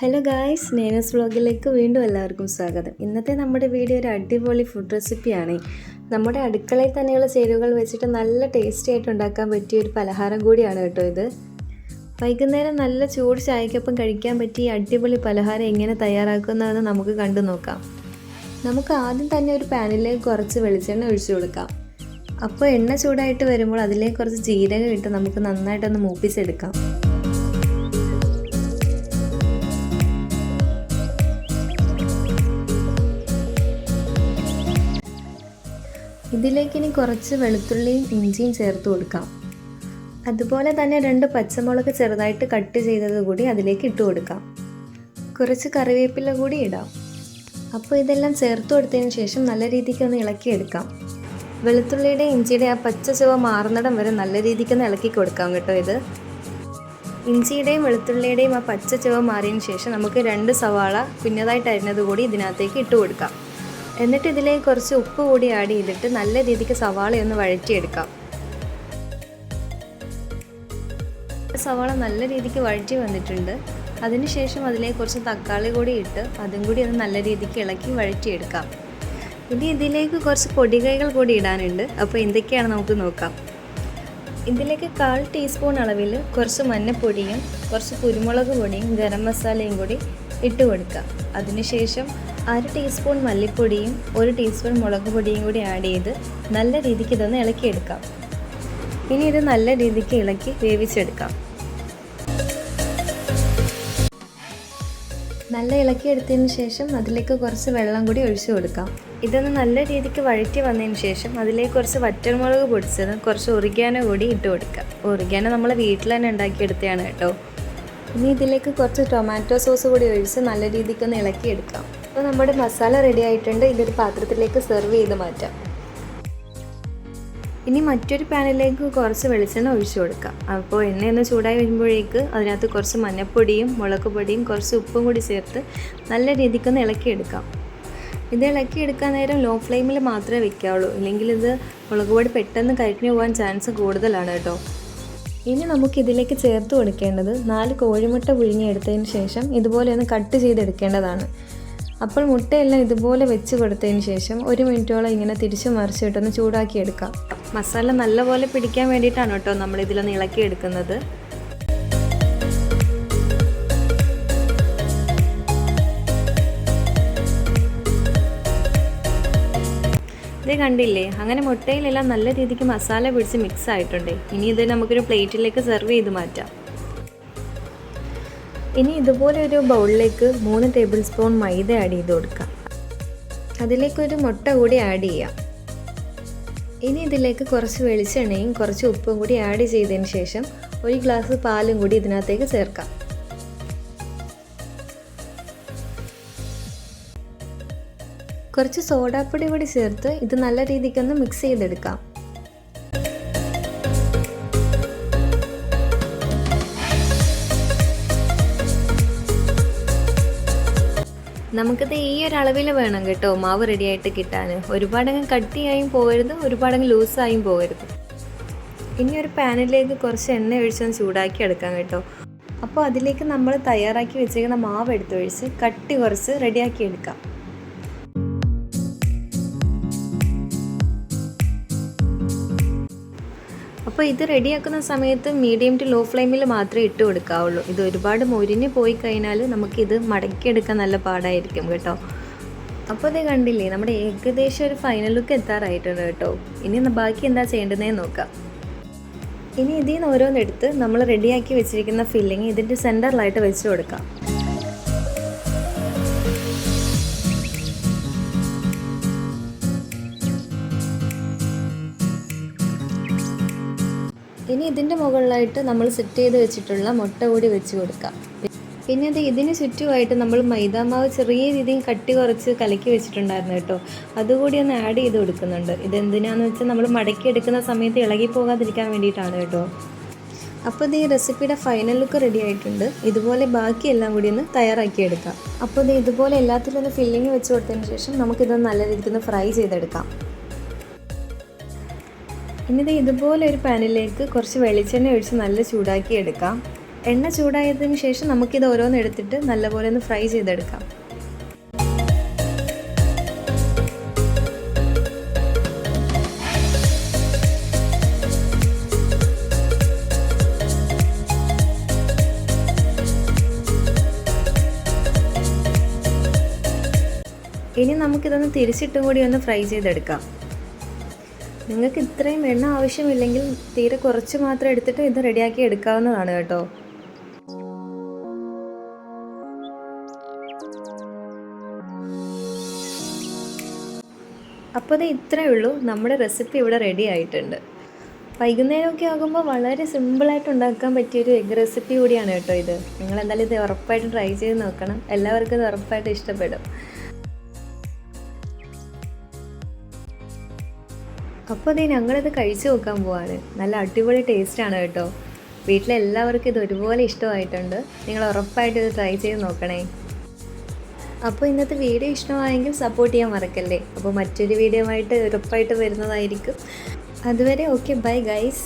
Hello guys, നേനസ് വ്ളോഗിലേക്ക് വീണ്ടും എല്ലാവർക്കും സ്വാഗതം. ഇന്നത്തെ നമ്മുടെ വീഡിയോ ഒരു അടിപൊളി ഫുഡ് റെസിപ്പിയാണ്. നമ്മുടെ അടുക്കളയിൽ തന്നെയുള്ള ചേരുവകൾ വെച്ചിട്ട് നല്ല ടേസ്റ്റി ആയിട്ട് ഉണ്ടാക്കാൻ പറ്റിയ ഒരു പലഹാരം കൂടിയാണ് കേട്ടോ ഇത്. വൈകുന്നേരം നല്ല ചൂട് ചായക്കൊപ്പം കഴിക്കാൻ പറ്റിയ അടിപൊളി പലഹാരം എങ്ങനെ തയ്യാറാക്കുന്നതെന്ന് നമുക്ക് കണ്ടു നോക്കാം. നമുക്ക് ആദ്യം തന്നെ ഒരു പാനിലേക്ക് കുറച്ച് വെളിച്ചെണ്ണ ഒഴിച്ചു കൊടുക്കാം. അപ്പോൾ എണ്ണ ചൂടായിട്ട് വരുമ്പോൾ അതിലേക്ക് കുറച്ച് ജീരകം ഇട്ട് നമുക്ക് നന്നായിട്ടൊന്ന് മൂപ്പിച്ചെടുക്കാം. ഇതിലേക്ക് ഇനി കുറച്ച് വെളുത്തുള്ളിയും ഇഞ്ചിയും ചേർത്ത് കൊടുക്കാം. അതുപോലെ തന്നെ 2 പച്ചമുളക് ചെറുതായിട്ട് കട്ട് ചെയ്തത് കൂടി അതിലേക്ക് ഇട്ട് കൊടുക്കാം. കുറച്ച് കറിവേപ്പില കൂടി ഇടാം. അപ്പോൾ ഇതെല്ലാം ചേർത്ത് കൊടുത്തതിന് ശേഷം നല്ല രീതിക്ക് ഒന്ന് ഇളക്കിയെടുക്കാം. വെളുത്തുള്ളിയുടെ ഇഞ്ചിയുടെ ആ പച്ച ചുവ മാറുന്നിടം വരെ നല്ല രീതിക്കൊന്ന് ഇളക്കി കൊടുക്കാം കേട്ടോ ഇത്. ഇഞ്ചിയുടെയും വെളുത്തുള്ളിയുടെയും ആ പച്ച ചുവ മാറിയതിന് ശേഷം നമുക്ക് 2 സവാള കുഞ്ഞതായിട്ട് അരിഞ്ഞത് കൂടി ഇതിനകത്തേക്ക് ഇട്ട് കൊടുക്കാം. എന്നിട്ട് ഇതിലേക്ക് കുറച്ച് ഉപ്പ് കൂടി ആഡ് ചെയ്തിട്ട് നല്ല രീതിക്ക് സവാളയൊന്ന് വഴറ്റിയെടുക്കാം. സവാള നല്ല രീതിക്ക് വഴറ്റി വന്നിട്ടുണ്ട്. അതിനുശേഷം അതിലേക്ക് കുറച്ച് തക്കാളി കൂടി ഇട്ട് അതും കൂടി ഒന്ന് നല്ല രീതിക്ക് ഇളക്കി വഴറ്റിയെടുക്കാം. ഇനി ഇതിലേക്ക് കുറച്ച് പൊടികൈകൾ കൂടി ഇടാനുണ്ട്. അപ്പോൾ എന്തൊക്കെയാണ് നമുക്ക് നോക്കാം. ഇതിലേക്ക് 1/4 ടീസ്പൂൺ അളവിൽ കുറച്ച് മഞ്ഞൾപ്പൊടിയും കുറച്ച് കുരുമുളക് പൊടിയും ഗരം മസാലയും കൂടി ഇട്ട് കൊടുക്കുക. അതിനുശേഷം 1/2 ടീസ്പൂൺ മല്ലിപ്പൊടിയും 1 ടീസ്പൂൺ മുളക് പൊടിയും കൂടി ആഡ് ചെയ്ത് നല്ല രീതിക്ക് ഇതൊന്ന് ഇളക്കിയെടുക്കാം. ഇനി ഇത് നല്ല രീതിക്ക് ഇളക്കി വേവിച്ചെടുക്കാം. നല്ല ഇളക്കിയെടുത്തതിന് ശേഷം അതിലേക്ക് കുറച്ച് വെള്ളം കൂടി ഒഴിച്ചു കൊടുക്കാം. ഇതൊന്ന് നല്ല രീതിക്ക് വഴറ്റി വന്നതിന് ശേഷം അതിലേക്ക് കുറച്ച് വറ്റൽമുളക് പൊടിച്ചതും കുറച്ച് ഒറിഗാനോ കൂടി ഇട്ട് കൊടുക്കാം. ഒറിഗാനോ നമ്മൾ വീട്ടിൽ തന്നെ ഉണ്ടാക്കിയെടുത്തതാണ് കേട്ടോ. ഇനി ഇതിലേക്ക് കുറച്ച് ടൊമാറ്റോ സോസ് കൂടി ഒഴിച്ച് നല്ല രീതിക്കൊന്ന് ഇളക്കിയെടുക്കാം. അപ്പോൾ നമ്മുടെ മസാല റെഡി ആയിട്ടുണ്ട്. ഇതൊരു പാത്രത്തിലേക്ക് സെർവ് ചെയ്ത് മാറ്റാം. ഇനി മറ്റൊരു പാനിലേക്ക് കുറച്ച് വെളിച്ചെണ്ണ ഒഴിച്ചു കൊടുക്കാം. അപ്പോൾ എണ്ണയൊന്ന് ചൂടായി വരുമ്പോഴേക്ക് അതിനകത്ത് കുറച്ച് മഞ്ഞൾപ്പൊടിയും മുളക് പൊടിയും കുറച്ച് ഉപ്പും കൂടി ചേർത്ത് നല്ല രീതിക്കൊന്ന് ഇളക്കിയെടുക്കാം. ഇത് ഇളക്കിയെടുക്കാൻ നേരം ലോ ഫ്ലെയിമിൽ മാത്രമേ വെക്കാവുള്ളൂ, ഇല്ലെങ്കിൽ ഇത് മുളക് പൊടി പെട്ടെന്ന് കരിഞ്ഞു പോകാൻ ചാൻസ് കൂടുതലാണ് കേട്ടോ. ഇനി നമുക്കിതിലേക്ക് ചേർത്ത് കൊടുക്കേണ്ടത് 4 കോഴിമുട്ട പുഴുങ്ങിയെടുത്തതിന് ശേഷം ഇതുപോലെ ഒന്ന് കട്ട് ചെയ്തെടുക്കേണ്ടതാണ്. അപ്പോൾ മുട്ടയെല്ലാം ഇതുപോലെ വെച്ച് കൊടുത്തതിന് ശേഷം 1 മിനിറ്റോളം ഇങ്ങനെ തിരിച്ച് മറിച്ചിട്ടൊന്ന് ചൂടാക്കിയെടുക്കാം. മസാല നല്ലപോലെ പിടിക്കാൻ വേണ്ടിയിട്ടാണ് കേട്ടോ നമ്മളിതിലൊന്ന് ഇളക്കിയെടുക്കുന്നത്. ഇത് കണ്ടില്ലേ, അങ്ങനെ മുട്ടയിലെല്ലാം നല്ല രീതിക്ക് മസാല പിടിച്ച് മിക്സ് ആയിട്ടുണ്ട്. ഇനി ഇത് നമുക്കൊരു പ്ലേറ്റിലേക്ക് സെർവ് ചെയ്ത് മാറ്റാം. ഇനി ഇതുപോലെ ഒരു ബൗളിലേക്ക് 3 ടേബിൾ സ്പൂൺ മൈദ ആഡ് ചെയ്ത് കൊടുക്കാം. അതിലേക്കൊരു മുട്ട കൂടി ആഡ് ചെയ്യാം. ഇനി ഇതിലേക്ക് കുറച്ച് വെളിച്ചെണ്ണയും കുറച്ച് ഉപ്പും കൂടി ആഡ് ചെയ്തതിന് ശേഷം 1 ഗ്ലാസ് പാലും കൂടി ഇതിനകത്തേക്ക് ചേർക്കാം. കുറച്ച് സോഡാപ്പൊടി കൂടി ചേർത്ത് ഇത് നല്ല രീതിക്കൊന്ന് മിക്സ് ചെയ്തെടുക്കാം. നമുക്കിത് ഈ ഒരു അളവിൽ വേണം കേട്ടോ മാവ് റെഡിയായിട്ട് കിട്ടാൻ. ഒരുപാടങ്ങ് കട്ടിയായും പോകരുത്, ഒരുപാടങ്ങ് ലൂസായും പോകരുത്. ഇനി ഒരു പാനിലേക്ക് കുറച്ച് എണ്ണ ഒഴിച്ചൊന്ന് ചൂടാക്കി എടുക്കാം കേട്ടോ. അപ്പോൾ അതിലേക്ക് നമ്മൾ തയ്യാറാക്കി വെച്ചിരിക്കുന്ന മാവ് എടുത്തൊഴിച്ച് കട്ടി കുറച്ച് റെഡിയാക്കി എടുക്കാം. അപ്പോൾ ഇത് റെഡിയാക്കുന്ന സമയത്ത് മീഡിയം ടു ലോ ഫ്ലെയിമിൽ മാത്രമേ ഇട്ട് കൊടുക്കാവുള്ളൂ. ഇത് ഒരുപാട് മൊരിഞ്ഞ് പോയി കഴിഞ്ഞാൽ നമുക്കിത് മടക്കിയെടുക്കാൻ നല്ല പാടായിരിക്കും കേട്ടോ. അപ്പോൾ ഇത് കണ്ടില്ലേ, നമ്മുടെ ഏകദേശം ഒരു ഫൈനൽ ലുക്ക് എത്താറായിട്ടുണ്ട് കേട്ടോ. ഇനി ബാക്കി എന്താ ചെയ്യേണ്ടതെന്ന് നോക്കാം. ഇനി ഇതിൽ നിന്ന് ഓരോന്നെടുത്ത് നമ്മൾ റെഡിയാക്കി വെച്ചിരിക്കുന്ന ഫില്ലിങ് ഇതിൻ്റെ സെൻറ്ററിലായിട്ട് വെച്ച് കൊടുക്കാം. ഇനി ഇതിൻ്റെ മുകളിലായിട്ട് നമ്മൾ സെറ്റ് ചെയ്ത് വെച്ചിട്ടുള്ള മുട്ട കൂടി വെച്ച് കൊടുക്കാം. പിന്നെ ഇതിന് ചുറ്റുമായിട്ട് നമ്മൾ മൈദാമാവ് ചെറിയ രീതിയിൽ കട്ടി കുറച്ച് കലക്കി വെച്ചിട്ടുണ്ടായിരുന്നു കേട്ടോ. അതുകൂടി ഒന്ന് ആഡ് ചെയ്ത് കൊടുക്കുന്നുണ്ട്. ഇതെന്തിനാണെന്ന് വെച്ചാൽ നമ്മൾ മടക്കി എടുക്കുന്ന സമയത്ത് ഇളകി പോകാതിരിക്കാൻ വേണ്ടിയിട്ടാണ് കേട്ടോ. അപ്പോൾ ഈ റെസിപ്പിയുടെ ഫൈനൽ ലുക്ക് റെഡി ആയിട്ടുണ്ട്. ഇതുപോലെ ബാക്കിയെല്ലാം കൂടി ഒന്ന് തയ്യാറാക്കിയെടുക്കാം. അപ്പോൾ ഇതുപോലെ എല്ലാത്തിലും ഒന്ന് ഫില്ലിങ് വെച്ച് കൊടുത്തതിന് ശേഷം നമുക്കിതൊന്ന് നല്ല രീതിക്ക് ഒന്ന് ഫ്രൈ ചെയ്തെടുക്കാം. ഇനി ഇതുപോലെ ഒരു പാനിലേക്ക് കുറച്ച് വെളിച്ചെണ്ണ ഒഴിച്ച് നല്ല ചൂടാക്കി എടുക്കാം. എണ്ണ ചൂടായതിന് ശേഷം നമുക്കിത് ഓരോന്ന് എടുത്തിട്ട് നല്ലപോലെ ഒന്ന് ഫ്രൈ ചെയ്തെടുക്കാം. ഇനി നമുക്കിതൊന്ന് തിരിച്ചിട്ടും കൂടി ഒന്ന് ഫ്രൈ ചെയ്തെടുക്കാം. നിങ്ങൾക്ക് ഇത്രയും എണ്ണ ആവശ്യമില്ലെങ്കിൽ തീരെ കുറച്ച് മാത്രം എടുത്തിട്ട് ഇത് റെഡിയാക്കി എടുക്കാവുന്നതാണ് കേട്ടോ. അപ്പോൾ അത് ഇത്രയേ ഉള്ളൂ, നമ്മുടെ റെസിപ്പി ഇവിടെ റെഡി ആയിട്ടുണ്ട്. വൈകുന്നേരമൊക്കെ ആകുമ്പോൾ വളരെ സിമ്പിളായിട്ട് ഉണ്ടാക്കാൻ പറ്റിയൊരു എഗ് റെസിപ്പി കൂടിയാണ് കേട്ടോ ഇത്. നിങ്ങൾ എന്തായാലും ഇത് ഉറപ്പായിട്ടും ട്രൈ ചെയ്ത് നോക്കണം. എല്ലാവർക്കും ഇത് ഉറപ്പായിട്ടും ഇഷ്ടപ്പെടും. അപ്പോൾ അതേ ഞങ്ങളിത് കഴിച്ചു നോക്കാൻ പോവാണ്. നല്ല അടിപൊളി ടേസ്റ്റാണ് കേട്ടോ. വീട്ടിലെല്ലാവർക്കും ഇത് ഒരുപോലെ ഇഷ്ടമായിട്ടുണ്ട്. നിങ്ങൾ ഉറപ്പായിട്ടും ഇത് ട്രൈ ചെയ്ത് നോക്കണേ. അപ്പോൾ ഇന്നത്തെ വീഡിയോ ഇഷ്ടമായെങ്കിൽ സപ്പോർട്ട് ചെയ്യാൻ മറക്കല്ലേ. അപ്പോൾ മറ്റൊരു വീഡിയോ ആയിട്ട് ഉറപ്പായിട്ട് വരുന്നതായിരിക്കും. അതുവരെ ഓക്കെ, ബൈ ഗൈസ്.